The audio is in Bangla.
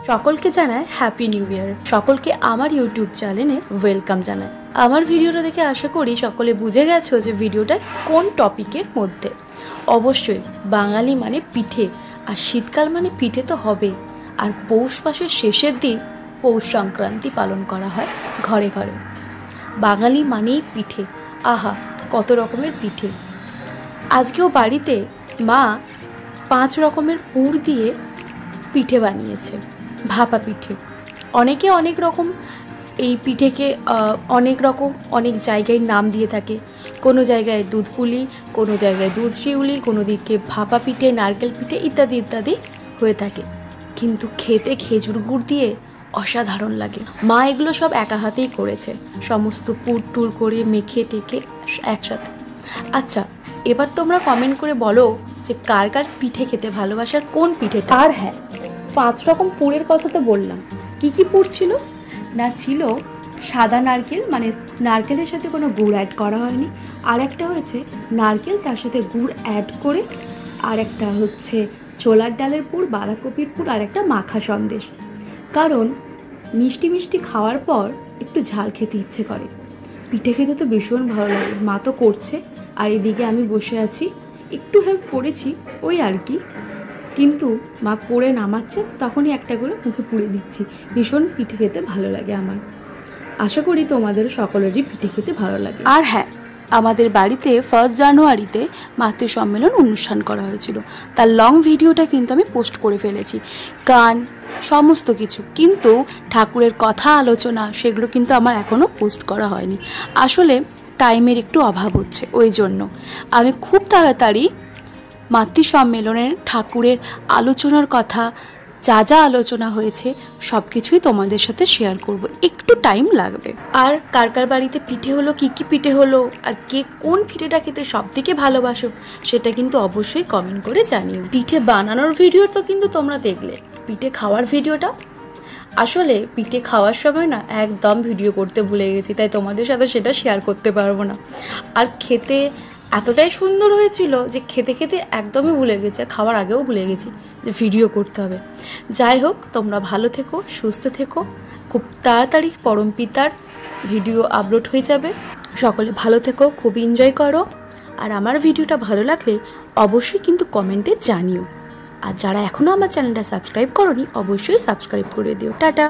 সকলকে জানায় হ্যাপি নিউ ইয়ার। সকলকে আমার ইউটিউব চ্যানেলে ওয়েলকাম জানায়। আমার ভিডিওটা দেখে আশা করি সকলে বুঝে গেছো যে ভিডিওটা কোন টপিকের মধ্যে। অবশ্যই বাঙালি মানে পিঠে, আর শীতকাল মানে পিঠে তো হবে। আর পৌষ মাসের শেষের দিন পৌষ সংক্রান্তি পালন করা হয় ঘরে ঘরে। বাঙালি মানেই পিঠে, আহা কত রকমের পিঠে। আজকেও বাড়িতে মা 5 রকমের পুর দিয়ে পিঠে বানিয়েছে, ভাপা পিঠে। অনেকে অনেক রকম এই পিঠেকে অনেক জায়গায় নাম দিয়ে থাকে। কোনো জায়গায় দুধ পুলি, কোনো জায়গায় দুধ শিউলি, কোনো দিকে ভাপা পিঠে, নারকেল পিঠে ইত্যাদি ইত্যাদি হয়ে থাকে। কিন্তু খেতে খেজুর গুড় দিয়ে অসাধারণ লাগে। মা এগুলো সব একা হাতেই করেছে, সমস্ত পুর টুর করে মেখে টেকে একসাথে। আচ্ছা, এবার তোমরা কমেন্ট করে বলো যে কার কার পিঠে খেতে ভালোবাসার, কোন পিঠেটা। আর হ্যাঁ, 5 রকম পুরের কথা তো বললাম। কি কি পুর ছিল না, ছিল সাদা নারকেল, মানে নারকেলের সাথে কোনো গুড় অ্যাড করা হয়নি। আর একটা হয়েছে নারকেল তার সাথে গুড় অ্যাড করে, আর একটা হচ্ছে ছোলার ডালের পুর, বাঁধাকপির পুর, আর একটা মাখা সন্দেশ। কারণ মিষ্টি মিষ্টি খাওয়ার পর একটু ঝাল খেতে ইচ্ছে করে। পিঠে খেতে তো ভীষণ ভালো লাগে। মা তো করছে, আর এদিকে আমি বসে আছি, একটু হেল্প করেছি ওই আর কি। কিন্তু মা করে নামাচ্ছে, তখনই একটা করে মুখে পুড়ে দিচ্ছি। ভীষণ পিঠে খেতে ভালো লাগে আমার। আশা করি তোমাদেরও সকলেরই পিঠে খেতে ভালো লাগে। আর হ্যাঁ, আমাদের বাড়িতে 1 জানুয়ারিতে মাতৃ সম্মেলন অনুষ্ঠান করা হয়েছিল। তার লং ভিডিওটা কিন্তু আমি পোস্ট করে ফেলেছি, গান সমস্ত কিছু। কিন্তু ঠাকুরের কথা আলোচনা সেগুলো কিন্তু আমার এখনও পোস্ট করা হয়নি। আসলে টাইমের একটু অভাব হচ্ছে, ওই জন্য আমি খুব তাড়াতাড়ি মাতৃ সম্মেলনের ঠাকুরের আলোচনার কথা, যা যা আলোচনা হয়েছে সব কিছুই তোমাদের সাথে শেয়ার করব। একটু টাইম লাগবে। আর কার কার বাড়িতে পিঠে হলো, কী কী পিঠে হলো, আর কে কোন পিঠেটা খেতে সব থেকে ভালোবাসো সেটা কিন্তু অবশ্যই কমেন্ট করে জানিও। পিঠে বানানোর ভিডিও তো কিন্তু তোমরা দেখলে, পিঠে খাওয়ার ভিডিওটা আসলে পিঠে খাওয়ার সময় না একদম ভিডিও করতে ভুলে গেছি, তাই তোমাদের সাথে সেটা শেয়ার করতে পারবো না। আর খেতে এতটাই সুন্দর হয়েছিল যে খেতে খেতে একদমই ভুলে গেছি, আর খাওয়ার আগেও ভুলে গেছি যে ভিডিও করতে হবে। যাই হোক, তোমরা ভালো থেকো, সুস্থ থেকো। খুব তাড়াতাড়ি পরম পিতার ভিডিও আপলোড হয়ে যাবে। সকলে ভালো থেকো, খুব এনজয় করো। আর আমার ভিডিওটা ভালো লাগলে অবশ্যই কিন্তু কমেন্টে জানিও। আর যারা এখনও আমার চ্যানেলটা সাবস্ক্রাইব করোনি অবশ্যই সাবস্ক্রাইব করে দিও। টাটা।